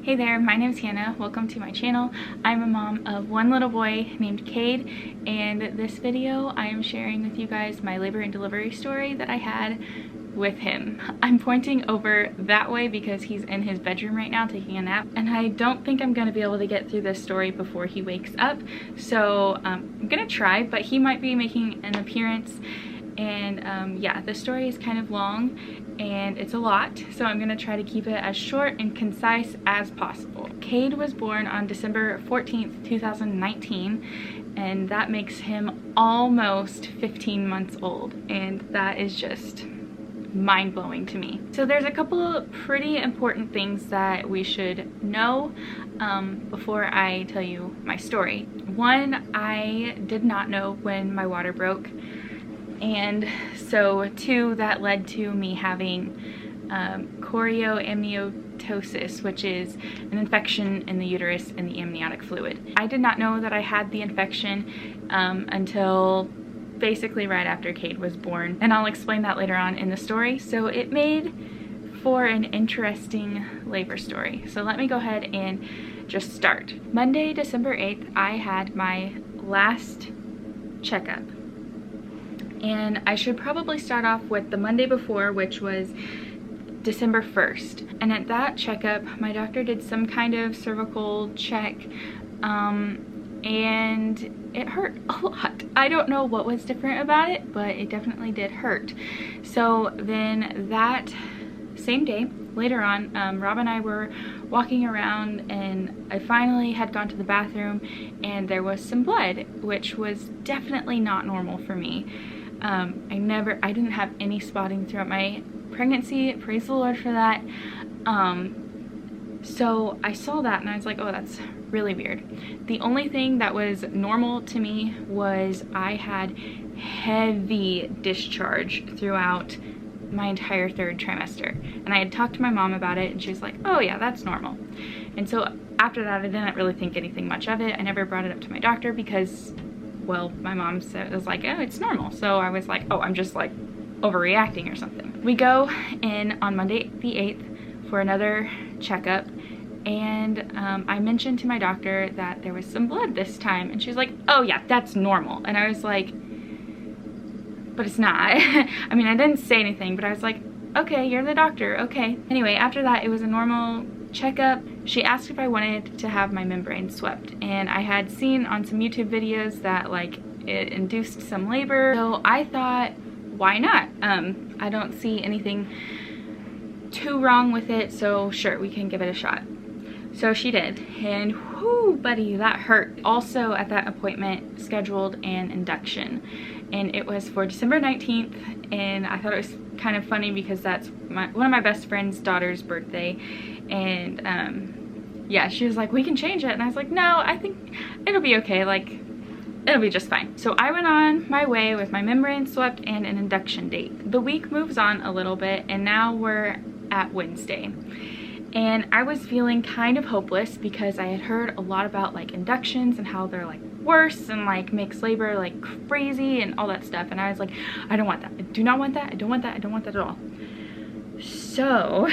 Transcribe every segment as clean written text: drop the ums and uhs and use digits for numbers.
Hey there, my name is Hannah. Welcome to my channel. I'm a mom of one little boy named Cade, and this video I am sharing with you guys my labor and delivery story that I had with him. I'm pointing over that way because he's in his bedroom right now taking a nap, and I don't think I'm gonna be able to get through this story before he wakes up. So I'm gonna try, but he might be making an appearance. And yeah, the story is kind of long and it's a lot, so I'm gonna try to keep it as short and concise as possible. Cade was born on December 14th, 2019, and that makes him almost 15 months old, and that is just mind-blowing to me. So there's a couple of pretty important things that we should know before I tell you my story. One, I did not know when my water broke. And so two, that led to me having chorioamnionitis, which is an infection in the uterus and the amniotic fluid. I did not know that I had the infection until basically right after Cade was born, and I'll explain that later on in the story. So it made for an interesting labor story. So let me go ahead and just start. Monday, December 8th, I had my last checkup. And I should probably start off with the Monday before, which was December 1st. And at that checkup, my doctor did some kind of cervical check, and it hurt a lot. I don't know what was different about it, but it definitely did hurt. So then that same day, later on, Rob and I were walking around, and I finally had gone to the bathroom, and there was some blood, which was definitely not normal for me. I didn't have any spotting throughout my pregnancy, praise the Lord for that. So I saw that and I was like, oh, that's really weird. The only thing that was normal to me was I had heavy discharge throughout my entire third trimester. And I had talked to my mom about it, and she was like, oh yeah, that's normal. And so after that, I didn't really think anything much of it. I never brought it up to my doctor because, well, my mom was like, oh, it's normal. So I was like, oh, I'm just like overreacting or something. We go in on Monday the 8th for another checkup, and I mentioned to my doctor that there was some blood this time, and she was like, oh yeah, that's normal. And I was like, but it's not. I mean, I didn't say anything, but I was like, okay, you're the doctor, okay. Anyway, after that, it was a normal checkup. She asked if I wanted to have my membrane swept, and I had seen on some YouTube videos that like it induced some labor, so I thought, why not? I don't see anything too wrong with it, so sure, we can give it a shot. So she did, and whoo, buddy, that hurt. Also at that appointment scheduled an induction, and it was for December 19th, and I thought it was kind of funny because that's one of my best friend's daughter's birthday, and yeah, she was like, we can change it, and I was like, no, I think it'll be okay, like it'll be just fine. So I went on my way with my membrane swept and an induction date. The week moves on a little bit, and now we're at Wednesday. And I was feeling kind of hopeless because I had heard a lot about like inductions and how they're like worse and like makes labor like crazy and all that stuff. And I was like, I don't want that. I do not want that. I don't want that. I don't want that at all. So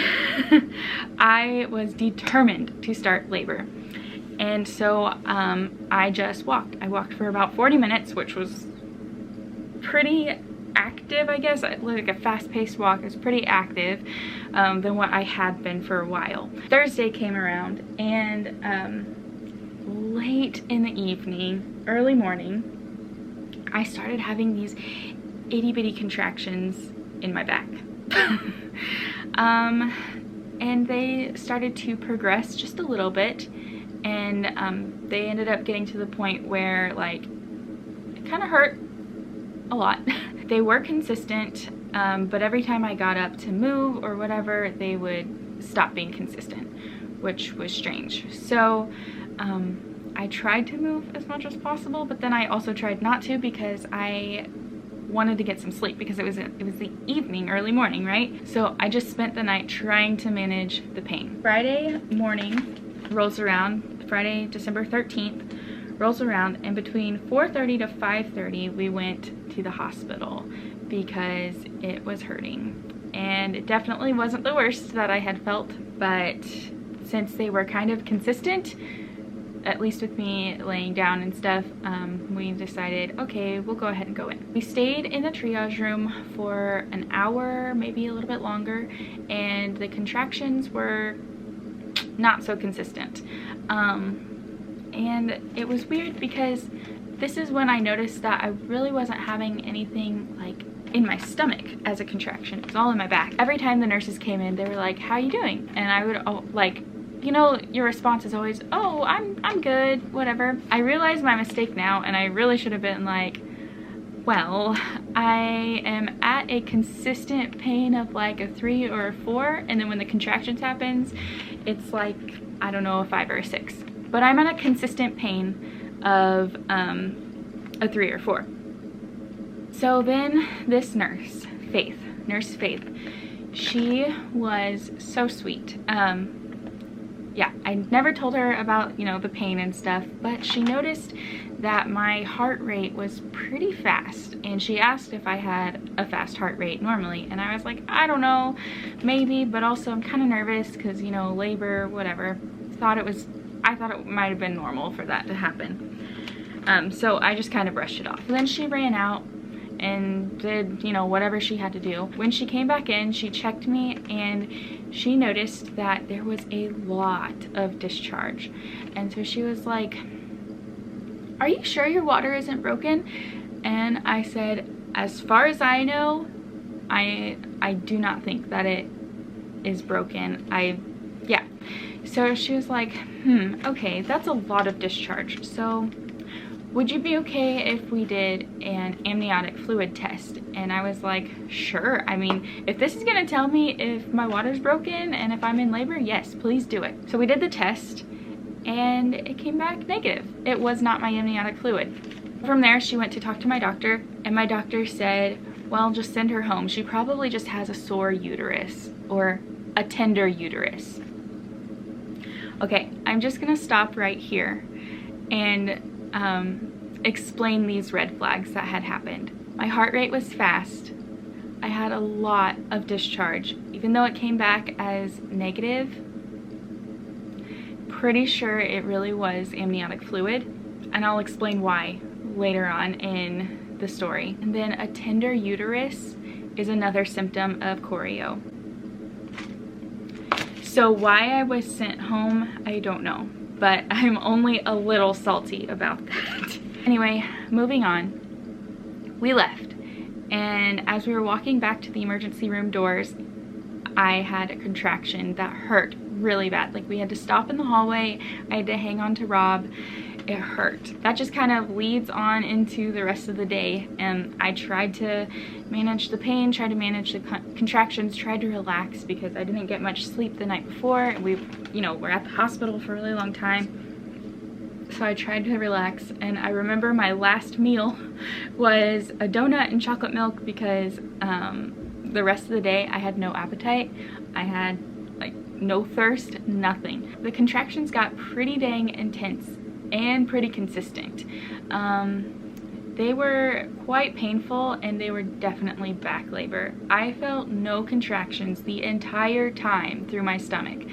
I was determined to start labor. And so I just walked. I walked for about 40 minutes, which was pretty active, I guess. Like a fast-paced walk. It was pretty active than what I had been for a while. Thursday came around, and late in the evening, early morning, I started having these itty-bitty contractions in my back. And they started to progress just a little bit, and they ended up getting to the point where like it kind of hurt a lot. They were consistent, but every time I got up to move or whatever, they would stop being consistent, which was strange. So I tried to move as much as possible, but then I also tried not to because I wanted to get some sleep because it was the evening, early morning, right? So I just spent the night trying to manage the pain. Friday morning rolls around, Friday, December 13th, rolls around, and between 4:30 to 5:30 we went to the hospital because it was hurting, and it definitely wasn't the worst that I had felt, but since they were kind of consistent, at least with me laying down and stuff, we decided, okay, we'll go ahead and go in. We stayed in the triage room for an hour, maybe a little bit longer, and the contractions were not so consistent. And it was weird because this is when I noticed that I really wasn't having anything like in my stomach as a contraction. It was all in my back. Every time the nurses came in, they were like, how you doing? And I would like, you know, your response is always, oh, I'm good, whatever. I realize my mistake now, and I really should have been like, well, I am at a consistent pain of like a 3 or a 4, and then when the contractions happens, it's like, I don't know, a 5 or a 6. But I'm at a consistent pain of a 3 or 4. So then this nurse Faith, she was so sweet. Yeah, I never told her about, you know, the pain and stuff, but she noticed that my heart rate was pretty fast, and she asked if I had a fast heart rate normally, and I was like, I don't know, maybe, but also I'm kind of nervous because, you know, labor, whatever. I thought it might have been normal for that to happen. So I just kind of brushed it off. Then she ran out and did, you know, whatever she had to do. When she came back in, she checked me and she noticed that there was a lot of discharge. And so she was like, are you sure your water isn't broken? And I said, as far as I know, I do not think that it is broken. Yeah. So she was like, okay, that's a lot of discharge. So would you be okay if we did an amniotic fluid test? And I was like, sure. I mean, if this is gonna tell me if my water's broken and if I'm in labor, yes, please do it. So we did the test and it came back negative. It was not my amniotic fluid. From there, she went to talk to my doctor, and my doctor said, well, just send her home. She probably just has a sore uterus or a tender uterus. Okay, I'm just gonna stop right here and explain these red flags that had happened. My heart rate was fast. I had a lot of discharge, even though it came back as negative. Pretty sure it really was amniotic fluid, and I'll explain why later on in the story. And then a tender uterus is another symptom of Chorio. So why I was sent home, I don't know, but I'm only a little salty about that. Anyway, moving on. We left, and as we were walking back to the emergency room doors, I had a contraction that hurt really bad. Like, we had to stop in the hallway. I had to hang on to Rob. It hurt. That just kind of leads on into the rest of the day, and I tried to manage the pain, tried to manage the contractions, tried to relax because I didn't get much sleep the night before, and we, you know, were at the hospital for a really long time. So I tried to relax, and I remember my last meal was a donut and chocolate milk because the rest of the day I had no appetite. I had like no thirst, nothing. The contractions got pretty dang intense and pretty consistent. They were quite painful, and they were definitely back labor. I felt no contractions the entire time through my stomach,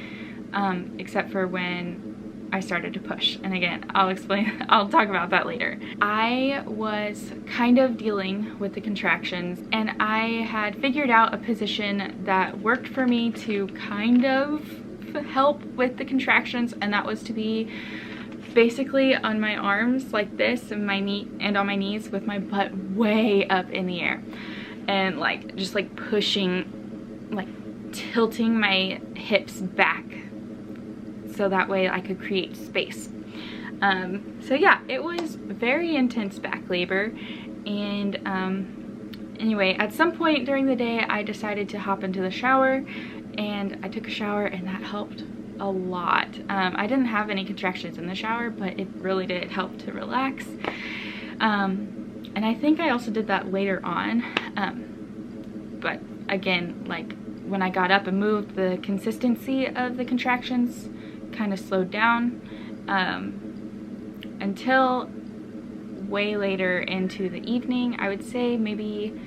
except for when I started to push. And again, I'll talk about that later. I was kind of dealing with the contractions, and I had figured out a position that worked for me to kind of help with the contractions, and that was to be basically on my arms like this, and on my knees with my butt way up in the air, and like just like pushing, like tilting my hips back so that way I could create space. So yeah, it was very intense back labor, and anyway, at some point during the day I decided to hop into the shower, and I took a shower, and that helped a lot. I didn't have any contractions in the shower, but it really did help to relax. And I think I also did that later on, but again, like when I got up and moved, the consistency of the contractions kind of slowed down until way later into the evening. I would say maybe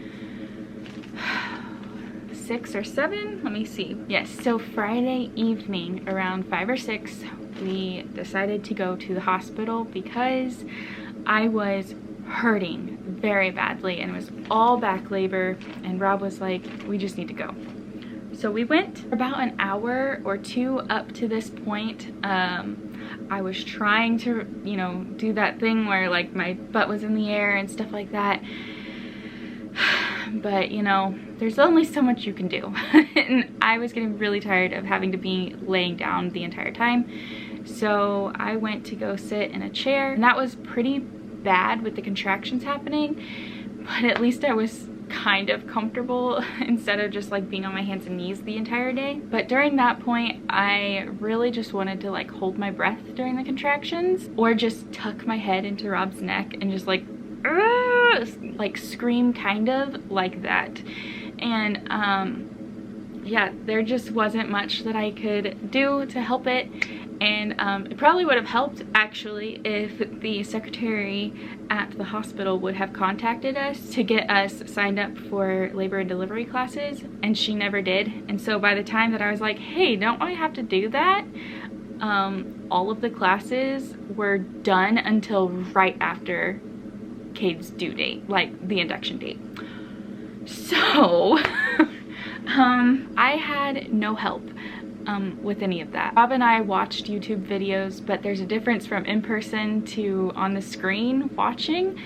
6 or 7, let me see. Yes, so Friday evening around 5 or 6, we decided to go to the hospital because I was hurting very badly and it was all back labor, and Rob was like, we just need to go. So we went. About an hour or two up to this point, I was trying to, you know, do that thing where like my butt was in the air and stuff like that. But you know, there's only so much you can do. And I was getting really tired of having to be laying down the entire time. So I went to go sit in a chair, and that was pretty bad with the contractions happening, but at least I was kind of comfortable instead of just like being on my hands and knees the entire day. But during that point, I really just wanted to like hold my breath during the contractions, or just tuck my head into Rob's neck and just like scream, kind of like that. And yeah, there just wasn't much that I could do to help it. And it probably would have helped actually if the secretary at the hospital would have contacted us to get us signed up for labor and delivery classes, and she never did. And so by the time that I was like, hey, don't I have to do that? All of the classes were done until right after Cade's due date, like the induction date. So I had no help with any of that. Rob and I watched YouTube videos, but there's a difference from in person to on the screen watching,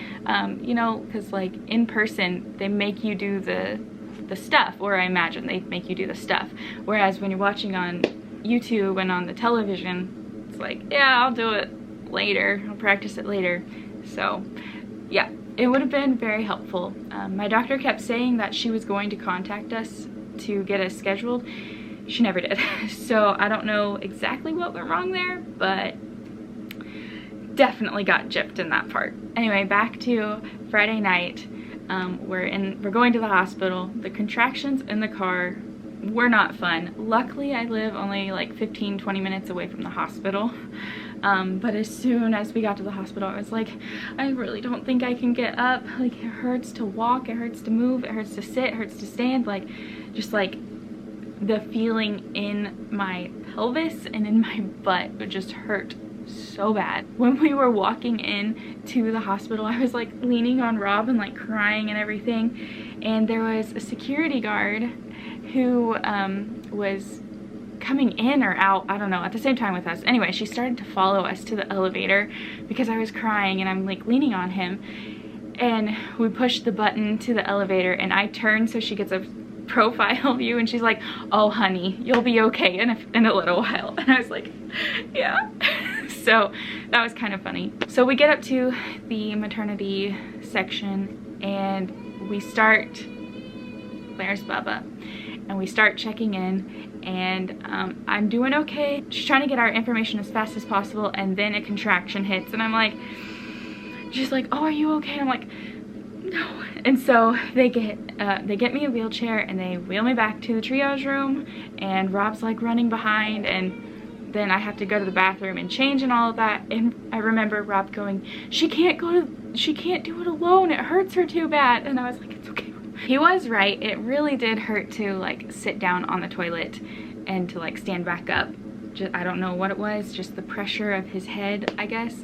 you know, because like in person they make you do the stuff, or I imagine they make you do the stuff, whereas when you're watching on YouTube and on the television, it's like, yeah, I'll do it later, I'll practice it later. So yeah, it would have been very helpful. My doctor kept saying that she was going to contact us to get us scheduled. She never did. So I don't know exactly what went wrong there, but definitely got gypped in that part. Anyway, back to Friday night. We're going to the hospital. The contractions in the car were not fun. Luckily, I live only like 15-20 minutes away from the hospital. But as soon as we got to the hospital, I was like, I really don't think I can get up. Like, it hurts to walk, it hurts to move, it hurts to sit, it hurts to stand. Like, just like the feeling in my pelvis and in my butt would just hurt so bad. When we were walking in to the hospital, I was like leaning on Rob and like crying and everything. And there was a security guard who was coming in or out, I don't know, at the same time with us. Anyway, she started to follow us to the elevator because I was crying and I'm like leaning on him. And we pushed the button to the elevator and I turned so she gets a profile view, and she's like, oh honey, you'll be okay in a little while. And I was like, yeah. So that was kind of funny. So we get up to the maternity section and we start, there's Bubba, and we start checking in, and I'm doing okay, just trying to get our information as fast as possible, and then a contraction hits and I'm like, she's like, oh, are you okay? I'm like, no. And so they get me a wheelchair and they wheel me back to the triage room, and Rob's like running behind, and then I have to go to the bathroom and change and all of that. And I remember Rob going, she can't do it alone, it hurts her too bad. And I was like, it's okay. He was right, it really did hurt to like sit down on the toilet and to like stand back up. I don't know what it was, just the pressure of his head, I guess,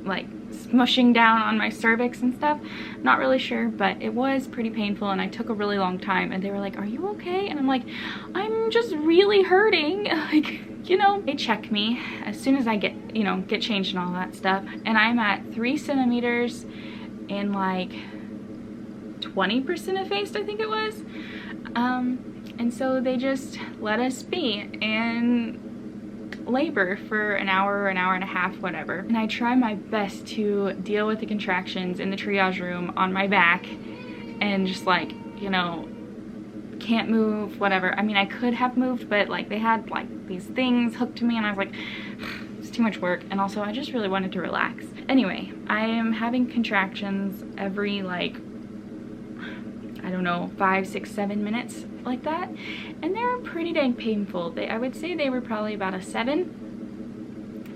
like smushing down on my cervix and stuff. Not really sure, but it was pretty painful and I took a really long time. And they were like, are you okay? And I'm like, I'm just really hurting. Like, you know, they check me as soon as I get, you know, get changed and all that stuff. And I'm at 3 centimeters and like 20% effaced, I think it was. And so they just let us be in labor for an hour and a half, whatever. And I try my best to deal with the contractions in the triage room on my back and just like, you know, can't move, whatever. I mean, I could have moved, but like they had like these things hooked to me and I was like, it's too much work. And also I just really wanted to relax. Anyway, I am having contractions every like, I don't know, 5, 6, 7 minutes like that, and they're pretty dang painful. I would say they were probably about a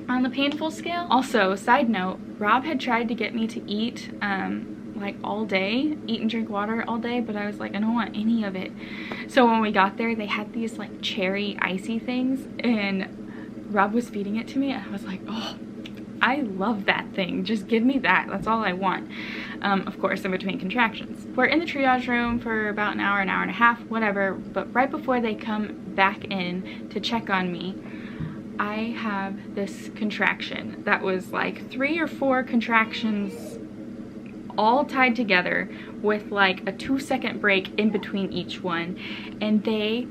on the painful scale. Also, side note, Rob had tried to get me to eat like all day, eat and drink water all day, but I was like, I don't want any of it. So when we got there, they had these like cherry icy things, and Rob was feeding it to me, and I was like, oh, I love that thing. Just give me that. That's all I want. Of course, in between contractions. We're in the triage room for about an hour and a half, whatever. But right before they come back in to check on me, I have this contraction that was like 3 or 4 contractions all tied together with like a 2-second break in between each one. And they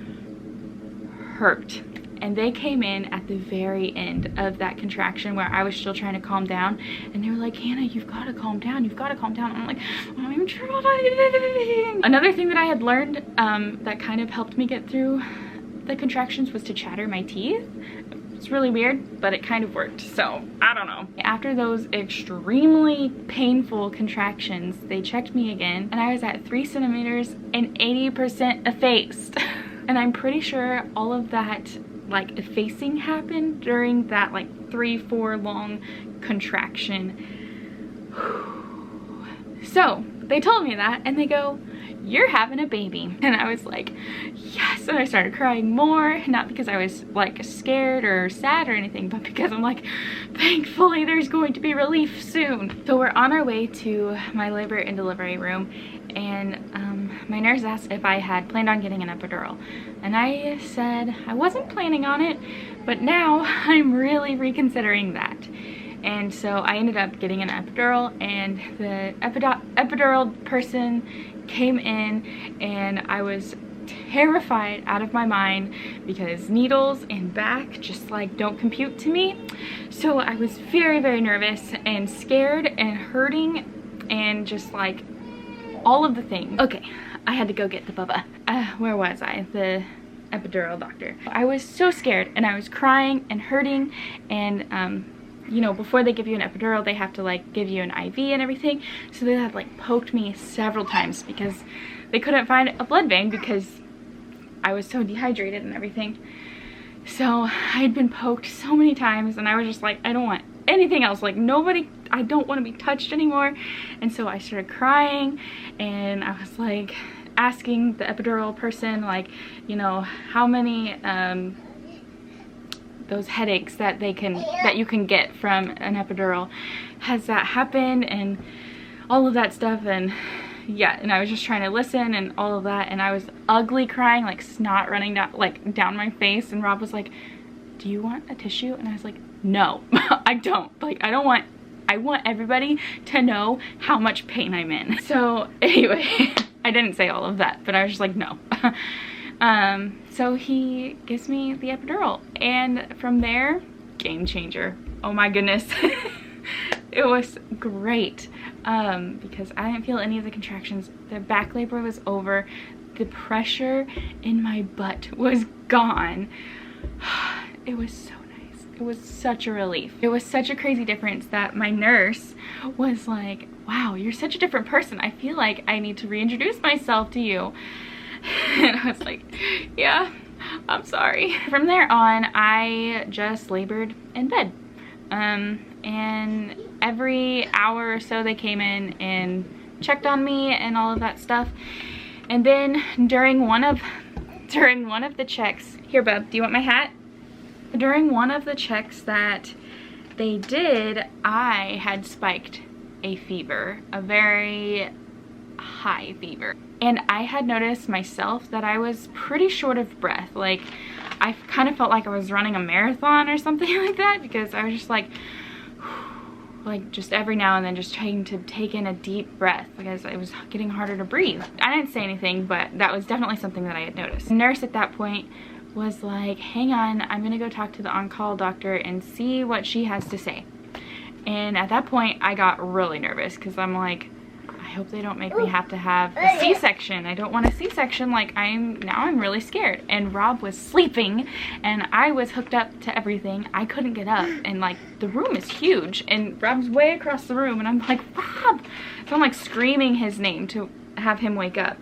hurt. And they came in at the very end of that contraction where I was still trying to calm down. And they were like, Hannah, you've got to calm down. You've got to calm down. And I'm like, I'm trying. Another thing that I had learned that kind of helped me get through the contractions was to chatter my teeth. It's really weird, but it kind of worked. So I don't know. After those extremely painful contractions, they checked me again. And I was at 3 centimeters and 80% effaced. And I'm pretty sure all of that like effacing happened during that like 3-4 long contraction. So they told me that, and they go, you're having a baby. And I was like, yes. And I started crying more, not because I was like scared or sad or anything, but because I'm like, thankfully there's going to be relief soon. So we're on our way to my labor and delivery room, and my nurse asked if I had planned on getting an epidural. And I said I wasn't planning on it, but now I'm really reconsidering that. And so I ended up getting an epidural, and the epidural person came in, and I was terrified out of my mind because needles and back just like don't compute to me. So I was very, very nervous and scared and hurting and just like all of the things. Okay, I had to go get the bubba. Where was I? The epidural doctor. I was so scared, and I was crying and hurting, and you know, before they give you an epidural, they have to like give you an IV and everything. So they had like poked me several times because they couldn't find a blood vein because I was so dehydrated and everything. So I had been poked so many times, and I was just like, I don't want anything else. Like nobody, I don't want to be touched anymore. And so I started crying, and I was like asking the epidural person, like, you know, how many those headaches that you can get from an epidural, has that happened, and all of that stuff. And yeah, and I was just trying to listen and all of that, and I was ugly crying, like snot running down my face. And Rob was like, do you want a tissue? And I was like, no. I don't. Like, I want everybody to know how much pain I'm in. So anyway, I didn't say all of that, but I was just like, no. So he gives me the epidural, and from there, game changer. Oh my goodness. It was great, because I didn't feel any of the contractions. The back labor was over. The pressure in my butt was gone. It was so nice. It was such a relief. It was such a crazy difference that my nurse was like, wow, you're such a different person. I feel like I need to reintroduce myself to you. And I was like, yeah, I'm sorry. From there on, I just labored in bed. And every hour or so they came in and checked on me and all of that stuff. And then during one of the checks, here bub, do you want my hat? During one of the checks that they did, I had spiked a fever, a very high fever. And I had noticed myself that I was pretty short of breath. Like, I kind of felt like I was running a marathon or something like that, because I was just like just every now and then just trying to take in a deep breath because it was getting harder to breathe. I didn't say anything, but that was definitely something that I had noticed. The nurse at that point was like, hang on, I'm gonna go talk to the on-call doctor and see what she has to say. And at that point, I got really nervous because I'm like, I hope they don't make me have to have a C-section. I don't want a C-section. Like, I'm really scared. And Rob was sleeping, and I was hooked up to everything. I couldn't get up, and like the room is huge, and Rob's way across the room, and I'm like, Rob! So I'm like screaming his name to have him wake up.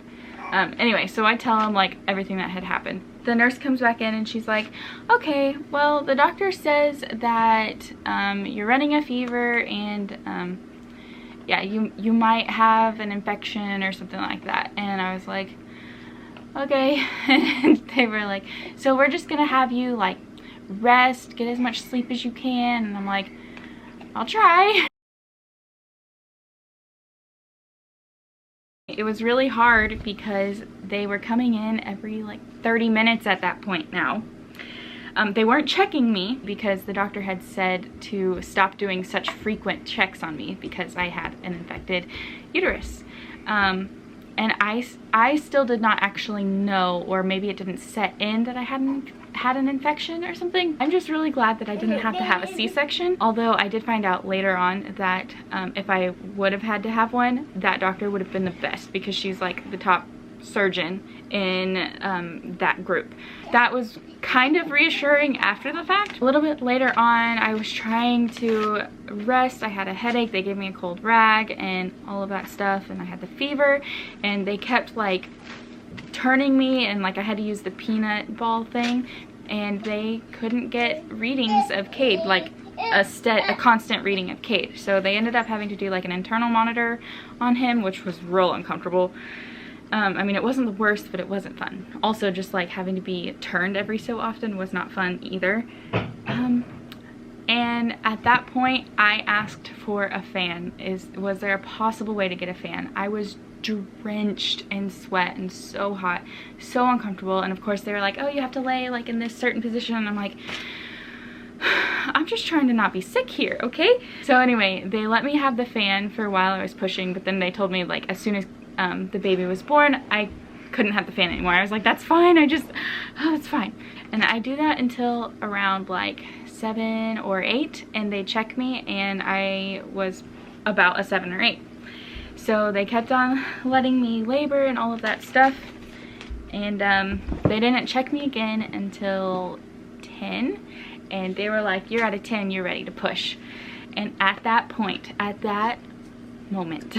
Anyway, so I tell him like everything that had happened. The nurse comes back in and she's like, okay, well, the doctor says that you're running a fever, and yeah, you might have an infection or something like that. And I was like, okay. And they were like, so we're just gonna have you like rest, get as much sleep as you can. And I'm like, I'll try. It was really hard because they were coming in every like 30 minutes at that point now. They weren't checking me because the doctor had said to stop doing such frequent checks on me because I had an infected uterus. And I still did not actually know, or maybe it didn't set in that I had an infection or something. I'm just really glad that I didn't have to have a C-section, although I did find out later on that if I would have had to have one, that doctor would have been the best because she's like the top surgeon in that group. That was kind of reassuring after the fact. A little bit later on, I was trying to rest. I had a headache. They gave me a cold rag and all of that stuff, and I had the fever, and they kept like turning me, and like I had to use the peanut ball thing, and they couldn't get readings of Cade, like a constant reading of Cade. So they ended up having to do like an internal monitor on him, which was real uncomfortable. I mean, it wasn't the worst, but it wasn't fun. Also, just like having to be turned every so often was not fun either. And at that point, I asked for a fan. Was there a possible way to get a fan? I was drenched in sweat and so hot, so uncomfortable. And of course, they were like, oh, you have to lay like in this certain position. And I'm like, I'm just trying to not be sick here, okay? So anyway, they let me have the fan for a while. I was pushing, but then they told me like as soon as the baby was born, I couldn't have the fan anymore. I was like, that's fine, it's fine. And I do that until around like 7 or 8, and they check me, and I was about a 7 or 8. So they kept on letting me labor and all of that stuff, and they didn't check me again until 10, and they were like, you're at a 10, you're ready to push. And at that point, at that moment,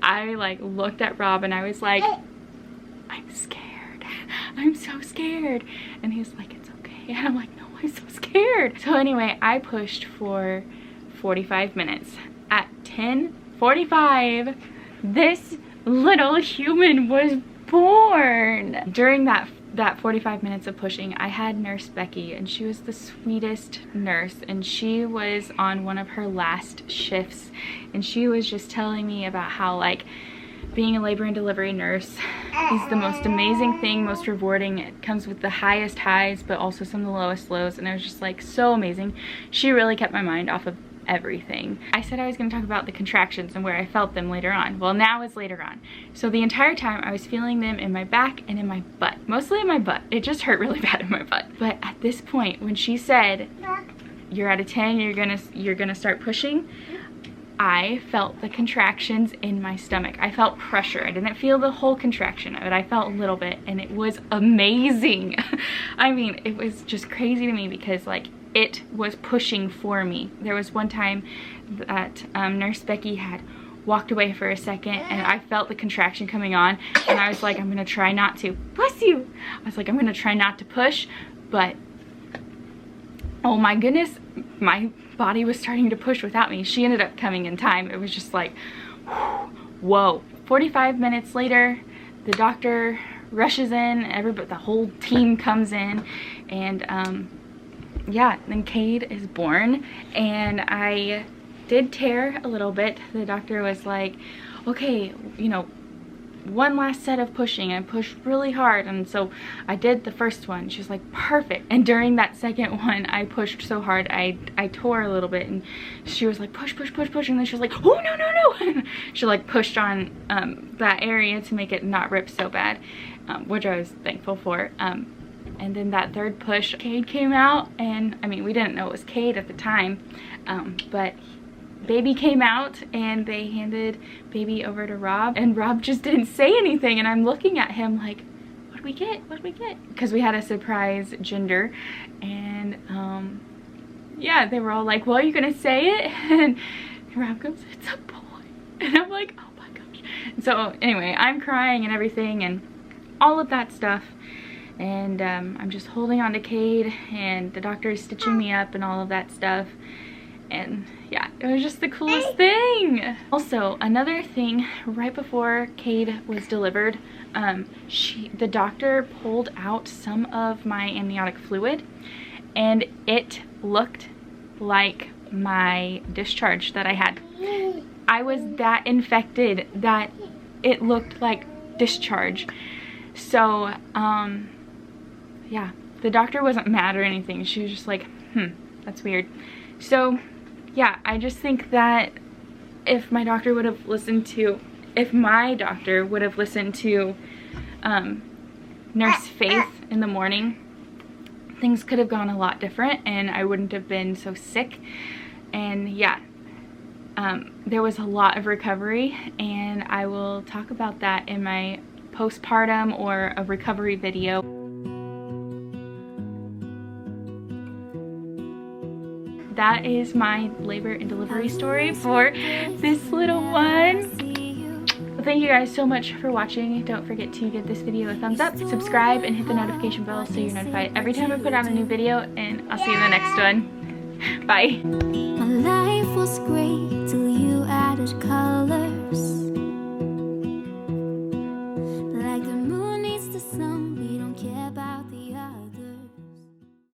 I like looked at Rob and I was like, I'm scared. I'm so scared. And he's like, it's okay. And I'm like, no, I'm so scared. So anyway, I pushed for 45 minutes. At 10:45, this little human was born. During that 45 minutes of pushing, I had Nurse Becky, and she was the sweetest nurse, and she was on one of her last shifts, and she was just telling me about how like being a labor and delivery nurse is the most amazing thing, most rewarding. It comes with the highest highs but also some of the lowest lows, and it was just like so amazing. She really kept my mind off of everything. I said I was going to talk about the contractions and where I felt them later on. Well, now it's later on. So the entire time I was feeling them in my back and in my butt. Mostly in my butt. It just hurt really bad in my butt. But at this point, when she said, you're at a 10, you're gonna start pushing, I felt the contractions in my stomach. I felt pressure. I didn't feel the whole contraction of it. I felt a little bit, and it was amazing. I mean, it was just crazy to me because like it was pushing for me. There was one time that Nurse Becky had walked away for a second, and I felt the contraction coming on, and I was like, I'm gonna try not to. Bless you. I was like, I'm gonna try not to push, but oh my goodness, my body was starting to push without me. She ended up coming in time. It was just like, whoa. 45 minutes later, the doctor rushes in, the whole team comes in, and yeah, then Cade is born, and I did tear a little bit. The doctor was like, okay, you know, one last set of pushing. I pushed really hard, and so I did the first one. She was like, perfect. And during that second one, I pushed so hard, I tore a little bit, and she was like, push, push, push, push, and then she was like, oh, no, no, no. She like pushed on that area to make it not rip so bad, which I was thankful for. And then that third push, Cade came out, and I mean, we didn't know it was Cade at the time, but baby came out, and they handed baby over to Rob, and Rob just didn't say anything, and I'm looking at him like, what do we get? What do we get? Because we had a surprise gender, and yeah, they were all like, well, are you gonna say it? And Rob goes, it's a boy. And I'm like, oh my gosh. And so anyway, I'm crying and everything and all of that stuff. And I'm just holding on to Cade, and the doctor is stitching me up and all of that stuff. And yeah, it was just the coolest thing. Also, another thing, right before Cade was delivered, the doctor pulled out some of my amniotic fluid, and it looked like my discharge that I had. I was that infected that it looked like discharge. So, yeah, the doctor wasn't mad or anything. She was just like, that's weird. So, yeah, I just think that if my doctor would have listened to, Nurse Faith in the morning, things could have gone a lot different and I wouldn't have been so sick. And yeah, there was a lot of recovery, and I will talk about that in my postpartum or a recovery video. That is my labor and delivery story for this little one. Well, thank you guys so much for watching. Don't forget to give this video a thumbs up, subscribe, and hit the notification bell so you're notified every time I put out a new video, and I'll see you in the next one. Bye.